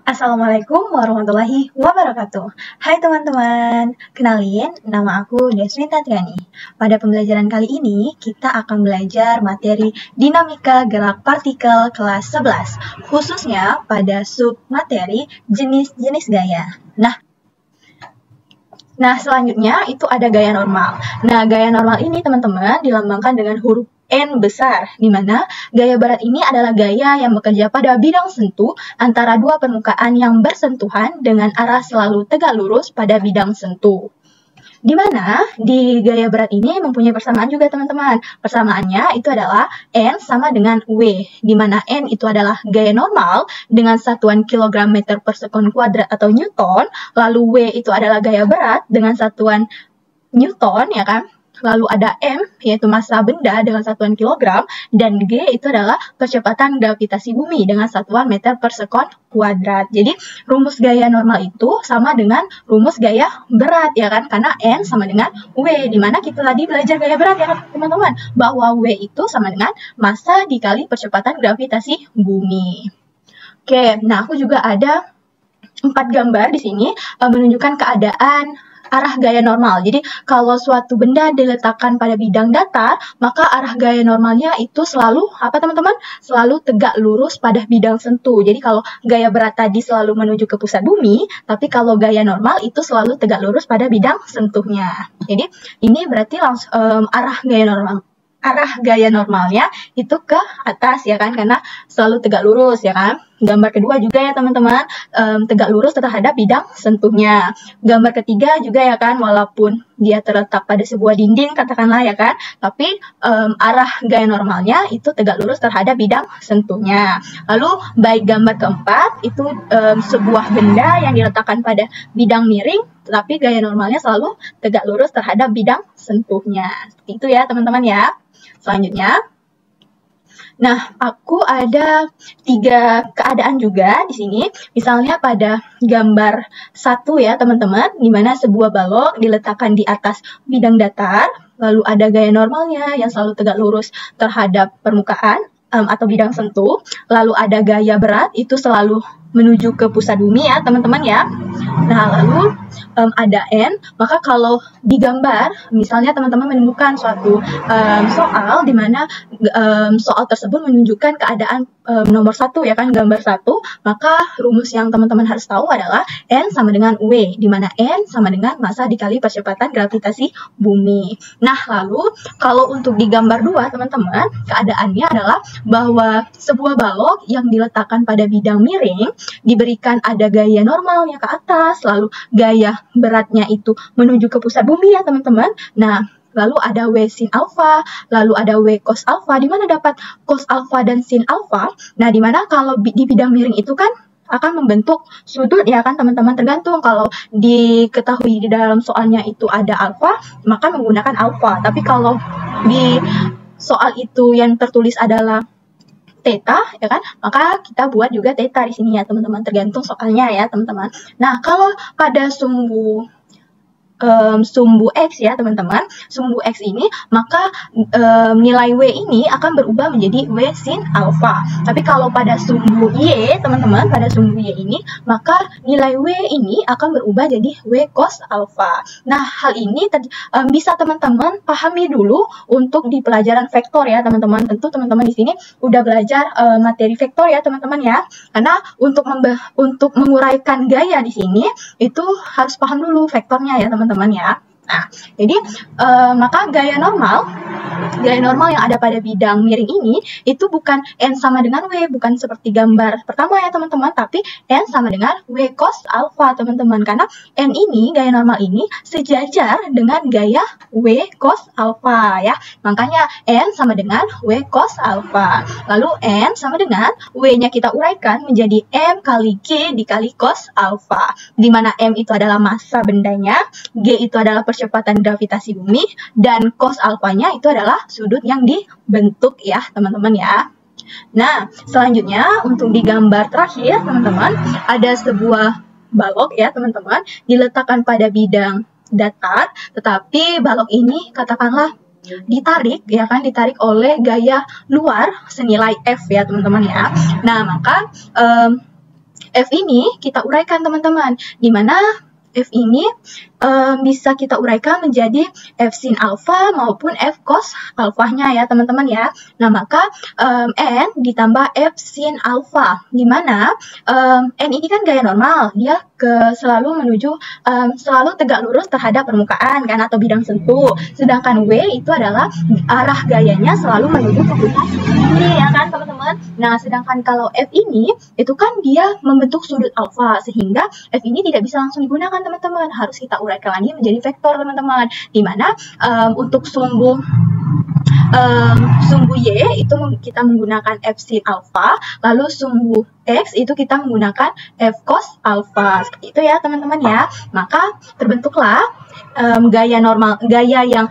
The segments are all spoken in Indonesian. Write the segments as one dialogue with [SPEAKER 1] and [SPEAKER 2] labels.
[SPEAKER 1] Assalamualaikum warahmatullahi wabarakatuh. Hai teman-teman, kenalin nama aku Deswita Triani. Pada pembelajaran kali ini, kita akan belajar materi dinamika gerak partikel kelas 11, khususnya pada submateri jenis-jenis gaya. Nah, selanjutnya itu ada gaya normal. Nah, gaya normal ini teman-teman dilambangkan dengan huruf N besar, di mana gaya berat ini adalah gaya yang bekerja pada bidang sentuh antara dua permukaan yang bersentuhan dengan arah selalu tegak lurus pada bidang sentuh. Di mana di gaya berat ini mempunyai persamaan juga teman-teman. Persamaannya itu adalah N sama dengan W, di mana N itu adalah gaya normal dengan satuan kilogram meter per sekon kuadrat atau Newton, lalu W itu adalah gaya berat dengan satuan Newton, ya kan? Lalu ada M, yaitu massa benda dengan satuan kilogram, dan G itu adalah kecepatan gravitasi bumi dengan satuan meter per sekon kuadrat. Jadi, rumus gaya normal itu sama dengan rumus gaya berat, ya kan? Karena N sama dengan W, di mana kita tadi belajar gaya berat, ya kan, teman-teman? Bahwa W itu sama dengan massa dikali percepatan gravitasi bumi. Oke, nah aku juga ada 4 gambar di sini menunjukkan keadaan arah gaya normal. Jadi, kalau suatu benda diletakkan pada bidang datar, maka arah gaya normalnya itu selalu, apa teman-teman? Selalu tegak lurus pada bidang sentuh. Jadi, kalau gaya berat tadi selalu menuju ke pusat bumi, tapi kalau gaya normal itu selalu tegak lurus pada bidang sentuhnya. Jadi, ini berarti langsung arah gaya normalnya itu ke atas, ya kan, karena selalu tegak lurus, ya kan. Gambar kedua juga ya teman-teman, tegak lurus terhadap bidang sentuhnya. Gambar ketiga juga ya kan, walaupun dia terletak pada sebuah dinding katakanlah, ya kan, tapi arah gaya normalnya itu tegak lurus terhadap bidang sentuhnya. Lalu baik gambar keempat itu sebuah benda yang diletakkan pada bidang miring, tetapi gaya normalnya selalu tegak lurus terhadap bidang sentuhnya. Seperti itu ya teman-teman ya. Selanjutnya, nah aku ada 3 keadaan juga di sini. Misalnya pada gambar 1 ya teman-teman, di mana sebuah balok diletakkan di atas bidang datar, lalu ada gaya normalnya yang selalu tegak lurus terhadap permukaan atau bidang sentuh, lalu ada gaya berat itu selalu menuju ke pusat bumi ya teman-teman ya. Nah lalu ada N, maka kalau digambar, misalnya teman-teman menemukan suatu soal di mana soal tersebut menunjukkan keadaan nomor 1 ya kan, gambar 1, maka rumus yang teman-teman harus tahu adalah N sama dengan W, di mana N sama dengan massa dikali percepatan gravitasi bumi. Nah lalu kalau untuk di gambar 2 teman-teman, keadaannya adalah bahwa sebuah balok yang diletakkan pada bidang miring diberikan ada gaya normalnya ke atas, lalu gaya beratnya itu menuju ke pusat bumi ya teman-teman. Nah, lalu ada W sin alfa, lalu ada W cos alfa. Di mana dapat cos alfa dan sin alfa? Nah, di mana kalau di bidang miring itu kan akan membentuk sudut ya kan teman-teman, tergantung. Kalau diketahui di dalam soalnya itu ada alfa, maka menggunakan alfa. Tapi kalau di soal itu yang tertulis adalah theta, ya kan, maka kita buat juga theta di sini ya teman-teman, tergantung soalnya ya teman-teman. Nah, kalau pada sumbu X ya teman-teman, sumbu X ini, maka nilai W ini akan berubah menjadi W sin alfa. Tapi kalau pada sumbu Y teman-teman, pada sumbu Y ini, maka nilai W ini akan berubah jadi W cos alfa. Nah, hal ini bisa teman-teman pahami dulu untuk di pelajaran vektor ya teman-teman. Tentu teman-teman di sini udah belajar materi vektor ya teman-teman ya. Karena untuk menguraikan gaya di sini itu harus paham dulu vektornya ya teman-teman ya. Nah, jadi maka gaya normal yang ada pada bidang miring ini itu bukan N sama dengan W, bukan seperti gambar pertama ya teman-teman, tapi N sama dengan W cos alfa teman-teman, karena N ini, gaya normal ini sejajar dengan gaya W cos alfa ya, makanya N sama dengan W cos alfa. Lalu N sama dengan W-nya kita uraikan menjadi M kali G dikali cos alfa, di mana M itu adalah massa bendanya, G itu adalah percepatan gravitasi bumi, dan cos alfanya itu adalah sudut yang dibentuk ya teman-teman ya. Nah, selanjutnya untuk di gambar terakhir teman-teman, ada sebuah balok ya teman-teman, diletakkan pada bidang datar, tetapi balok ini katakanlah ditarik ya kan, ditarik oleh gaya luar senilai F ya teman-teman ya. Nah, maka F ini kita uraikan teman-teman, di mana F ini bisa kita uraikan menjadi F sin alfa maupun F cos alfanya ya teman-teman ya. Nah maka N ditambah F sin alfa, di mana N ini kan gaya normal, dia selalu menuju selalu tegak lurus terhadap permukaan kan atau bidang sentuh. Sedangkan W itu adalah arah gayanya selalu menuju ke bidang ini ya kan teman-teman. Nah sedangkan kalau F ini itu kan dia membentuk sudut alfa, sehingga F ini tidak bisa langsung digunakan teman-teman, harus kita uraikan lagi menjadi vektor teman-teman, di mana untuk sumbu Y itu kita menggunakan F sin alfa, lalu sumbu X itu kita menggunakan F cos alfa, seperti itu ya teman-teman ya. Maka terbentuklah gaya normal, gaya yang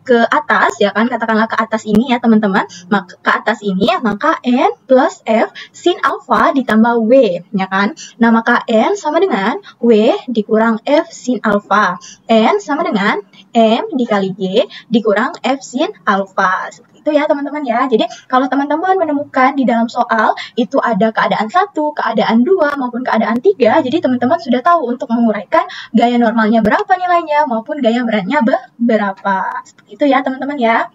[SPEAKER 1] ke atas ya kan, katakanlah ke atas ini ya teman-teman, maka ke atas ini maka N plus F sin alfa ditambah W ya kan. Nah maka N sama dengan W dikurang F sin alfa, N sama dengan M dikali G dikurang F sin alfa, seperti itu ya teman-teman ya. Jadi kalau teman-teman menemukan di dalam soal itu ada keadaan 1, keadaan 2 maupun keadaan 3, jadi teman-teman sudah tahu untuk menguraikan gaya normalnya berapa nilainya maupun gaya beratnya berapa. Seperti itu ya teman-teman ya.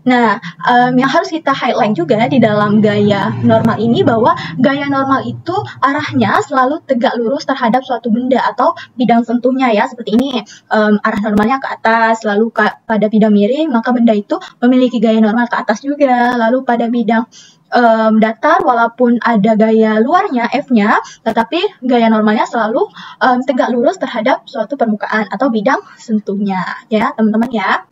[SPEAKER 1] Nah, yang harus kita highlight juga di dalam gaya normal ini, bahwa gaya normal itu arahnya selalu tegak lurus terhadap suatu benda atau bidang sentuhnya ya, seperti ini. Arah normalnya ke atas, lalu pada bidang miring, maka benda itu memiliki gaya normal ke atas juga. Lalu pada bidang datar, walaupun ada gaya luarnya F-nya, tetapi gaya normalnya selalu tegak lurus terhadap suatu permukaan atau bidang sentuhnya ya teman-teman ya.